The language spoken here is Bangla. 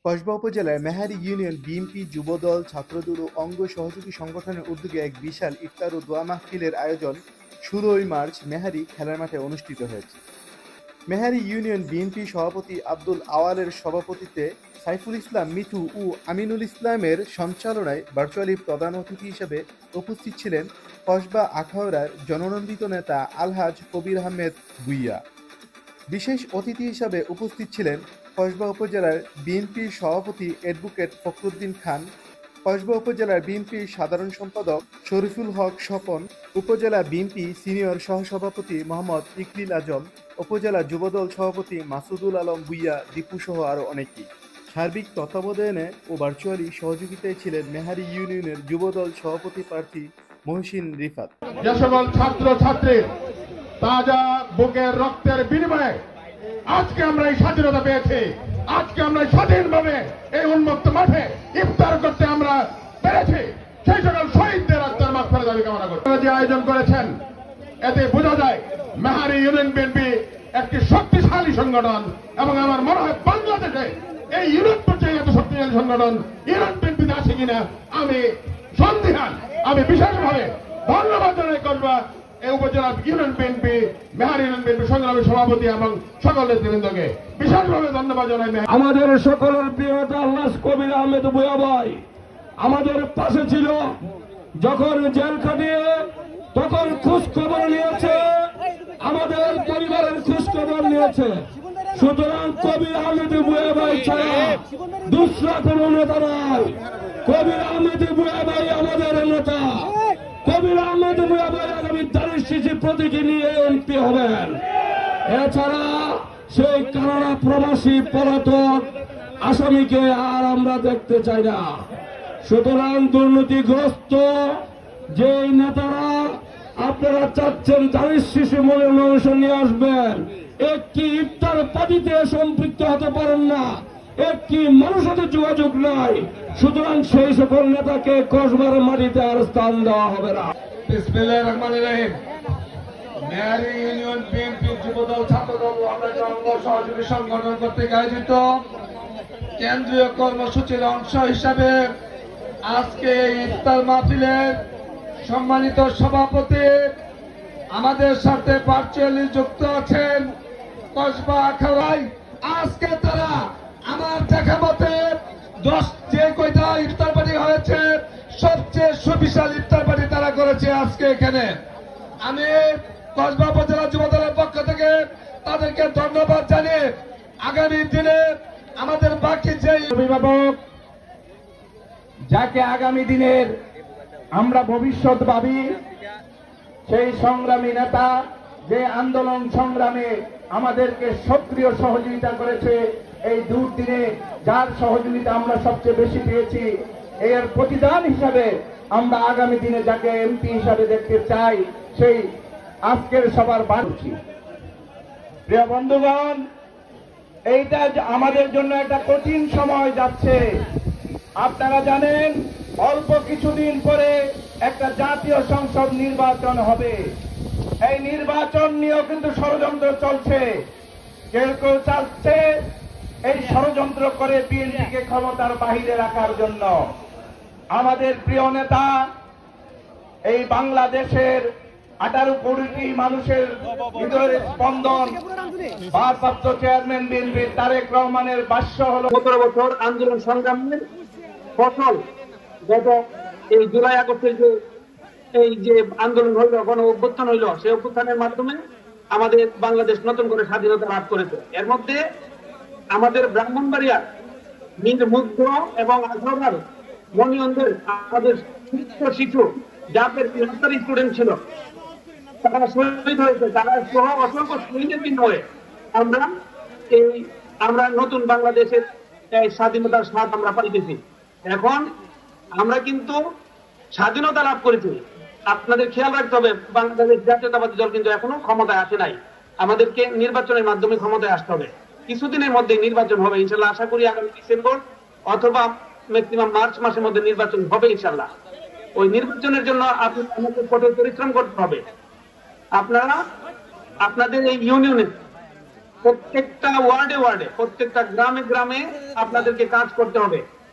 কসবা উপজেলার মেহারী ইউনিয়ন বিএনপি যুবদল ছাত্রদল ও অঙ্গ সহযোগী সংগঠনের উদ্যোগে এক বিশাল ইফতার ও দোয়া মাহফিলের আয়োজন ১৬ই মার্চ মেহারী খেলার মাঠে অনুষ্ঠিত হয়েছে। মেহারী ইউনিয়ন বিএনপি সভাপতি আব্দুল আওয়ালের সভাপতিত্বে সাইফুল ইসলাম মিঠু ও আমিনুল ইসলামের সঞ্চালনায় ভার্চুয়ালি প্রধান অতিথি হিসেবে উপস্থিত ছিলেন কসবা আখাউড়ার জননন্দিত নেতা আলহাজ কবির আহমেদ ভূঁইয়া। বিশেষ অতিথি হিসাবে উপস্থিত ছিলেন কসবা উপজেলার বিএনপির সভাপতি অ্যাডভোকেট ফখরুদ্দিন খান, কসবা উপজেলার বিএনপির সাধারণ সম্পাদক শরীফুল হক স্বপন, উপজেলা বিএনপি সিনিয়র সহসভাপতি মোহাম্মদ ইকলিল আজম, উপজেলা যুবদল সভাপতি মাসুদুল আলম ভূঁইয়া, দীপু সহ আরও অনেকেই। সার্বিক তত্ত্বাবধানে ও ভার্চুয়ালি সহযোগিতায় ছিলেন মেহারী ইউনিয়নের যুবদল সভাপতি প্রার্থী মহসিন রিফাত। যে সকল ছাত্র ছাত্রী তাজা বুকের রক্তের বিনিময়ে আজকে আমরা এই স্বাধীনতা পেয়েছি, আজকে আমরা স্বাধীনভাবে এই উন্মুক্ত মাঠে ইফতার করতে আমরা পেরেছি, সেই সকল শহীদদের আত্মার মাগফিরাত দাবি কামনা করি। যে আয়োজন করেছেন এতে বোঝা যায় মেহারী ইউনিয়ন বিএনপি একটি শক্তিশালী সংগঠন, এবং আমার মনে হয় বাংলাদেশে এই ইউনিয়ন পর্যায়ে এত শক্তিশালী সংগঠন ইউনিয়ন বিএনপিতে আছে কিনা আমি সন্দিহান। আমি বিশেষভাবে ধন্যবাদ জানাই করবা এই উপজেলা ইউনিয়ন বিএনপি, মেহারী ইউনিয়ন বিএনপি সংগ্রামী সভাপতি এবং সকল নেতৃবৃন্দকে বিশেষভাবে ধন্যবাদ জানাই। আমাদের সকলের প্রিয় নেতা আলহাজ কবির আহমেদ ভূঁইয়া ভাই আমাদের পাশে ছিল, যখন জেল খাটিয়ে তখন খোঁজ খবর নিয়েছে, আমাদের পরিবারের খোঁজ খবর নিয়েছে। সুতরাং কবির আহমেদ ভূঁইয়া ভাই ছাড়া দুসরা কোন নেতা নাই। কবির আহমেদ ভূঁইয়া ভাই আমাদের নেতা। কবির আহমেদ ভূঁইয়া ভাই আগামী ৪০ প্রতীকে নিয়ে এমপি হবেন। এছাড়া সেই কানাডা প্রবাসী পলাতক আসামিকে আর আমরা দেখতে চাই না। সুতরাং দুর্নীতিগ্রস্ত যে নেতারা আপনারা চাচ্ছেন ৪০ মনের মানুষ নিয়ে আসবেন, একটি ইফতার পার্টিতে সম্পৃক্ত হতে পারেন না, একটি মানুষের সাথে যোগাযোগ নাই। সুতরাং সেই সকল নেতাকে কসবার মাটিতে আর স্থান দেওয়া হবে না। বিসমিল্লাহির রহমানির রহিম। মেহারী ইউনিয়ন বিএনপি যুবদল ছাত্রদল আমরা অঙ্গ সহযোগী সংগঠন কর্তৃক আয়োজিত কেন্দ্রীয় কর্মসূচির অংশ হিসাবে আজকে ইফতার মাহফিলের সম্মানিত সভাপতি আমাদের সাথে ভার্চুয়ালি যুক্ত আছেন কসবা আখাউড়ায়। আজকে তারা আমার দেখা মতে 10 যে কয়টা ইফতার পার্টি হয়েছে সবচেয়ে সুবিশাল ইফতার পার্টি তারা করেছে আজকে এখানে। আমি কসবা উপজেলা যুবদলের পক্ষ থেকে তাদেরকে ধন্যবাদ জানিয়ে আগামী দিনে আমাদের বাকি যে অভিভাবক, যাকে আগামী দিনের আমরা ভবিষ্যৎ ভাবি, সেই সংগ্রামী নেতা যে আন্দোলন সংগ্রামে আমাদেরকে সক্রিয় সহযোগিতা করেছে, এই দুর্দিনে যার সহযোগিতা আমরা সবচেয়ে বেশি পেয়েছি, এর প্রতিদান হিসাবে আমরা আগামী দিনে যাকে এমপি হিসাবে দেখতে চাই, সেই আজকের সবার বাড়ছি। প্রিয় বন্ধুগণ, এইটা আমাদের জন্য একটা কঠিন সময় যাচ্ছে। আপনারা জানেন অল্প কিছুদিন পরে একটা জাতীয় সংসদ নির্বাচন হবে। এই নির্বাচন নিয়েও কিন্তু ষড়যন্ত্র চলছে। কেউ কেউ চাচ্ছে এই ষড়যন্ত্র করে বিএনপিকে ক্ষমতার বাহিরে রাখার জন্য। আমাদের প্রিয় নেতা এই বাংলাদেশের 18 কোটি মানুষের হৃদয়ের স্পন্দন, ভারপ্রাপ্ত চেয়ারম্যান বিএনপির তারেক রহমানের ভাষ্য হল ১৭ বছর আন্দোলন সংগ্রামের ফসল। গত এই জুলাই আগস্টের যে আন্দোলন হইল, গণ অভ্যুত্থান হইল, সেই অভ্যুত্থানের মাধ্যমে আমাদের বাংলাদেশ নতুন করে স্বাধীনতা লাভ করেছে। এর মধ্যে আমাদের ব্রাহ্মণবাড়িয়া মুগ্ধ এবং আখাউড়ার মনিয়নদের আমাদের শিশু যাদের ৭৫ স্টুডেন্ট ছিল, তারা শহীদ হয়েছে। তারা সহ অসংখ্য শহীদের বিনিময়ে আমরা নতুন বাংলাদেশের স্বাধীনতার স্বাদ আমরা পাইতেছি। এখন আমরা কিন্তু স্বাধীনতা লাভ করেছি। আপনাদের খেয়াল রাখতে হবে, বাংলাদেশ জাতীয়তাবাদী দল কিন্তু এখনো ক্ষমতায় আসে নাই। আমাদেরকে নির্বাচনের মাধ্যমে ক্ষমতায় আসতে হবে। কিছুদিনের মধ্যে নির্বাচন হবে ইনশাল্লাহ। আশা করি আগামী ডিসেম্বর অথবা ম্যাক্সিমাম মার্চ মাসের মধ্যে নির্বাচন হবে ইনশাল্লাহ। ওই নির্বাচনের জন্য আমাদের কঠোর পরিশ্রম করতে হবে। আপনারা আপনাদের এই ইউনিয়নে প্রত্যেকটা ওয়ার্ডে ওয়ার্ডে, প্রত্যেকটা গ্রামে গ্রামে আপনাদেরকে কাজ করতে হবে।